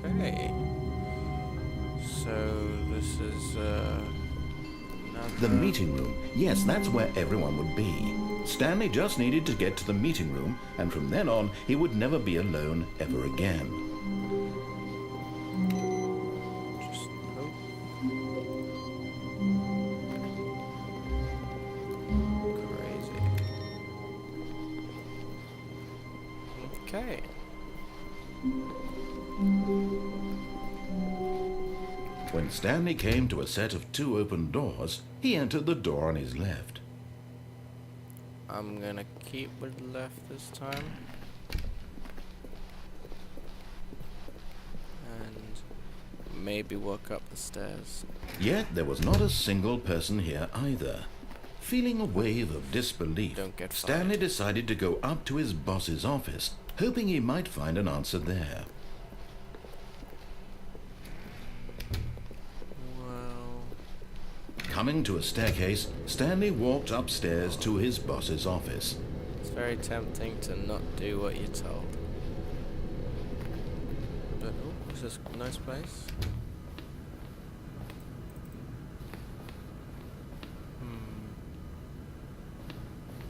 Okay. So this is The meeting room. Yes, that's where everyone would be. Stanley just needed to get to the meeting room, and from then on, he would never be alone ever again. just oh. Crazy. Okay. When Stanley came to a set of 2 open doors, he entered the door on his left. I'm gonna keep with left this time. And maybe walk up the stairs. Yet there was not a single person here either. Feeling a wave of disbelief, Don't get Stanley fired. decided to go up to his boss's office, hoping he might find an answer there. Well, Coming to a staircase, Stanley walked upstairs to his boss's office. it's very tempting to not do what you're told. But oh, this is a nice place.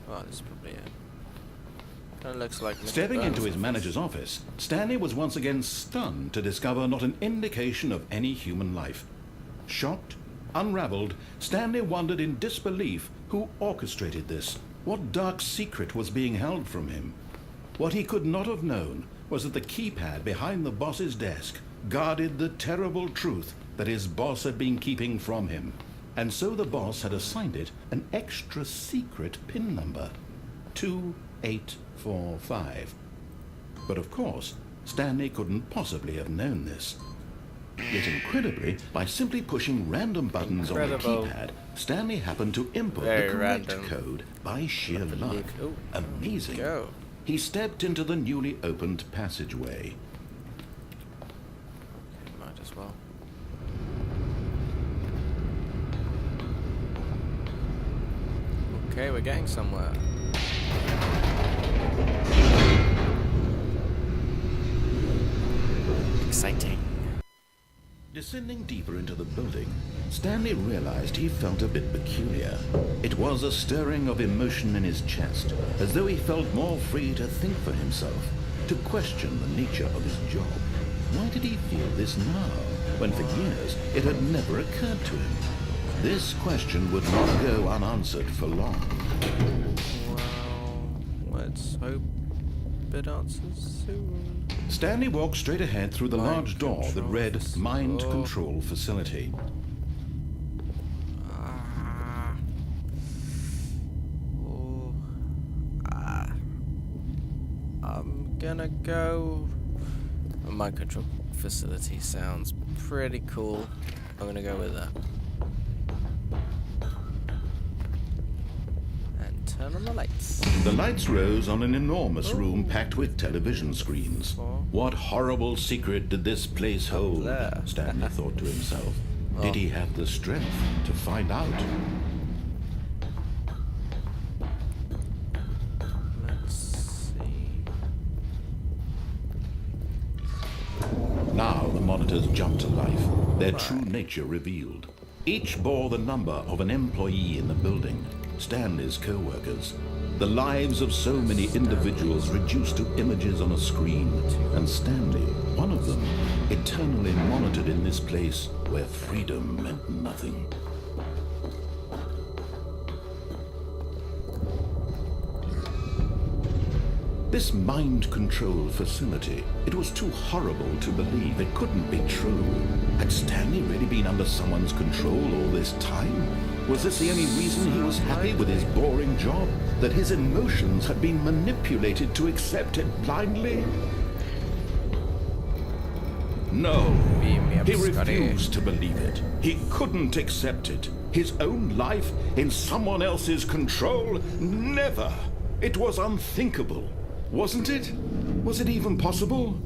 Oh, this is probably it. Kind of looks like Mr. Stepping into Burns' his manager's office, Stanley was once again stunned to discover not an indication of any human life. Shocked, unraveled, Stanley wondered in disbelief who orchestrated this. What dark secret was being held from him? What he could not have known was that the keypad behind the boss's desk guarded the terrible truth that his boss had been keeping from him. And so the boss had assigned it an extra secret PIN number, 2845. But of course, Stanley couldn't possibly have known this. Yet incredibly, by simply pushing random buttons on the Incredible. keypad, Stanley happened to input Very the correct random. code by sheer luck. Oh, Amazing. go. He stepped into the newly opened passageway. Might as well. Okay, we're getting somewhere. Exciting. Descending deeper into the building, Stanley realized he felt a bit peculiar. It was a stirring of emotion in his chest, as though he felt more free to think for himself, to question the nature of his job. Why did he feel this now, when for years it had never occurred to him? This question would not go unanswered for long. Well, let's hope it answers soon. Stanley walked straight ahead through the Mind large door that control read fac- Mind oh. Control Facility. Ah. Oh. Ah. I'm gonna go. A mind control facility sounds pretty cool. I'm gonna go with that. And turn on the lights. The lights rose on an enormous room packed with television screens. Oh. What horrible secret did this place hold? There. Stanley thought to himself. Did Oh. he have the strength to find out? Let's see. Now the monitors jumped to life, their true nature revealed. Each bore the number of an employee in the building, Stanley's co-workers. The lives of so many individuals reduced to images on a screen, and Stanley, one of them, eternally monitored in this place where freedom meant nothing. This mind control facility, it was too horrible to believe. It couldn't be true. Had Stanley really been under someone's control all this time? Was this the only reason he was happy with his boring job? That his emotions had been manipulated to accept it blindly? No, Beam me up, he Scotty. refused to believe it. He couldn't accept it. His own life in someone else's control? Never. It was unthinkable. Wasn't it? Was it even possible?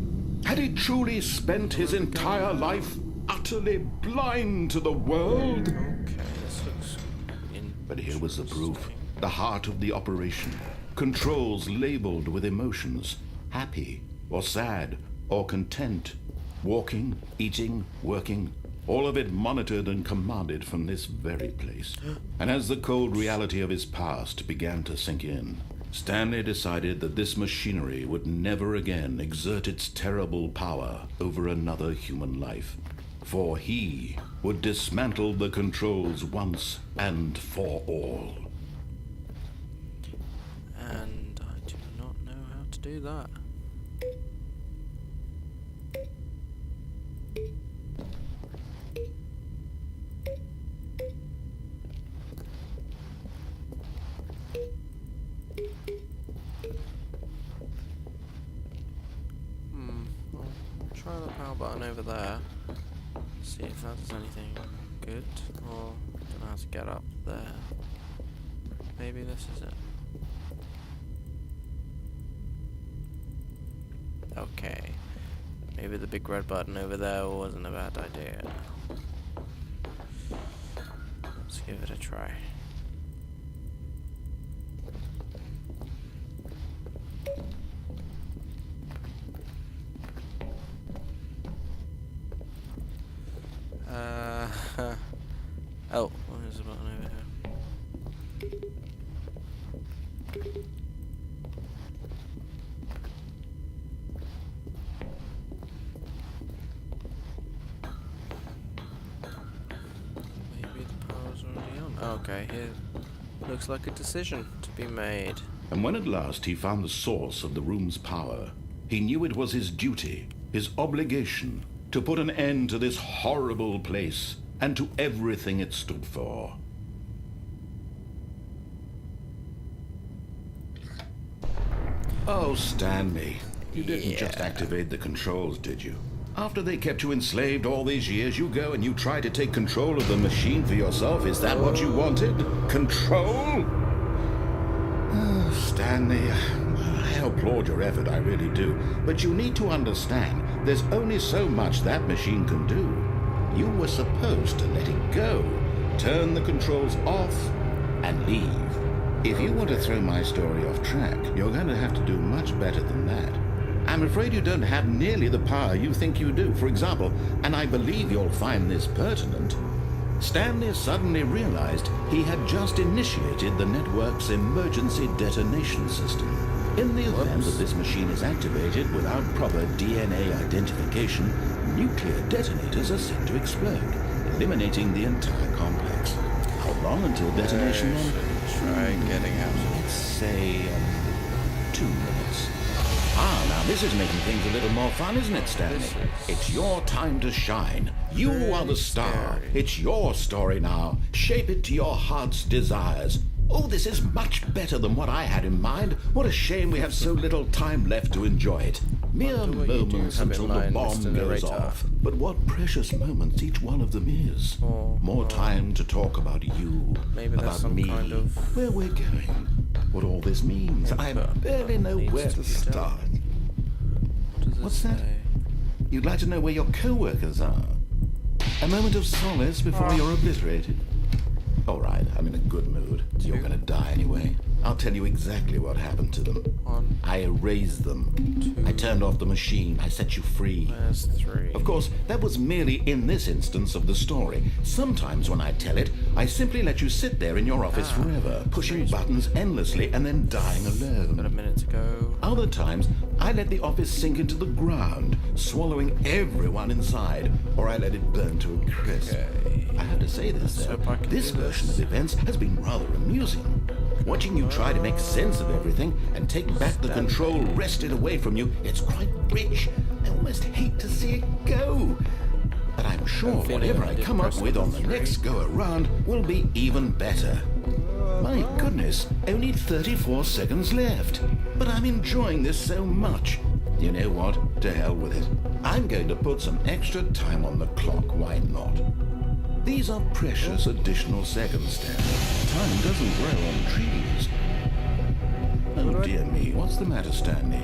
Had he truly spent his entire life utterly blind to the world? Okay, this looks But here was the proof. The heart of the operation. Controls labeled with emotions. Happy, or sad, or content, walking, eating, working, all of it monitored and commanded from this very place. And as the cold reality of his past began to sink in, Stanley decided that this machinery would never again exert its terrible power over another human life, for he would dismantle the controls once and for all. And I do not know how to do that. I'll try the power button over there. See if that does anything good, or I don't know how to get up there. Maybe this is it. Okay. Maybe the big red button over there wasn't a bad idea. Let's give it a try. Oh, there's a button over here. Maybe the power's already on. Okay, here looks like a decision to be made. And when at last he found the source of the room's power, he knew it was his duty, his obligation, to put an end to this horrible place and to everything it stood for. Oh, Stanley, you didn't just activate the controls, did you? After they kept you enslaved all these years, you go and you try to take control of the machine for yourself. Is that what you wanted? Control? Oh, Stanley, I applaud your effort, I really do. But you need to understand, there's only so much that machine can do. You were supposed to let it go, turn the controls off, and leave. If you want to throw my story off track, you're going to have to do much better than that. I'm afraid you don't have nearly the power you think you do. For example, and I believe you'll find this pertinent, Stanley suddenly realized he had just initiated the network's emergency detonation system. In the event that this machine is activated without proper DNA identification, nuclear detonators are set to explode, eliminating the entire complex. How long until detonation? Try getting out. Let's say 2 minutes. Ah, now this is making things a little more fun, isn't it, Stanley? It's your time to shine. You are the star. It's your story now. Shape it to your heart's desires. Oh, this is much better than what I had in mind. What a shame we have so little time left to enjoy it. Mere moments until the bomb goes off. But what precious moments each one of them is. More time to talk about you, about me, where we're going, what all this means. I barely know where to start. What's that? You'd like to know where your co-workers are? A moment of solace before you're obliterated. All right, I'm in a good mood. You're gonna die anyway. I'll tell you exactly what happened to them. 1. I erased them. 2. I turned off the machine. I set you free. There's 3. Of course, that was merely in this instance of the story. Sometimes when I tell it, I simply let you sit there in your office forever, pushing buttons endlessly and then dying Got a alone. minute to go. Other times, I let the office sink into the ground, swallowing everyone inside, or I let it burn to a crisp. Okay. I have to say this, though. hope I can This do version this. of events has been rather amusing. Watching you try to make sense of everything and take back the control wrested away from you, it's quite rich. I almost hate to see it go. But I'm sure whatever I come up with on the next go-around will be even better. My goodness, only 34 seconds left. But I'm enjoying this so much. You know what? To hell with it. I'm going to put some extra time on the clock, why not? These are precious additional seconds, Stanley. Time doesn't grow on trees. Oh dear me, what's the matter, Stanley?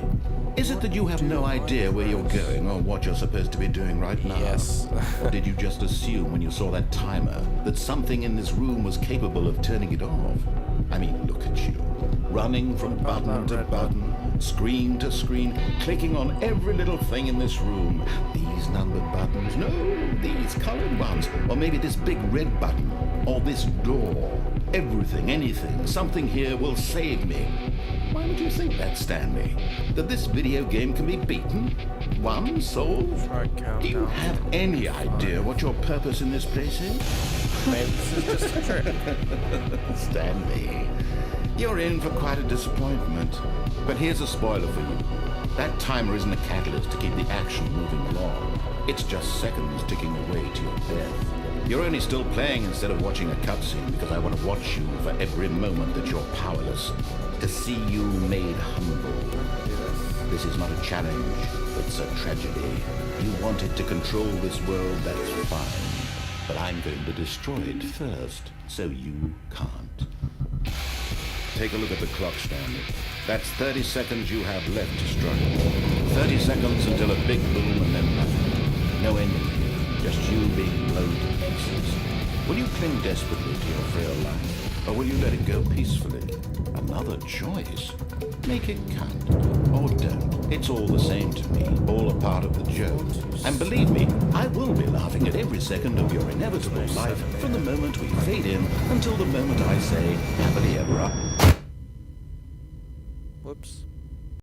Is it that you have no idea where you're going or what you're supposed to be doing right now? Yes. Or did you just assume when you saw that timer that something in this room was capable of turning it off? I mean, look at you. Running from button to button, screen to screen, clicking on every little thing in this room. These numbered buttons, no, these colored ones, or maybe this big red button, or this door. Everything, anything, something here will save me. Why would you think that, Stanley? That this video game can be beaten? Won? Solved? Try countdown. Do you have any idea what your purpose in this place is? Maybe this is just a trick. Stanley, you're in for quite a disappointment. But here's a spoiler for you. That timer isn't a catalyst to keep the action moving along. It's just seconds ticking away to your death. You're only still playing instead of watching a cutscene because I want to watch you for every moment that you're powerless. To see you made humble. This is not a challenge, it's a tragedy. You wanted to control this world, that's fine. But I'm going to destroy it first, so you can't. Take a look at the clock, Stanley. That's 30 seconds you have left to struggle. 30 seconds until a big boom and then nothing. No ending here, just you being blown to pieces. Will you cling desperately to your frail life, or will you let it go peacefully? Another choice. Make it count, or don't. It's all the same to me, all a part of the joke. And believe me, I will be laughing at every second of your inevitable life from the moment we fade in until the moment I say, happily ever after. Whoops.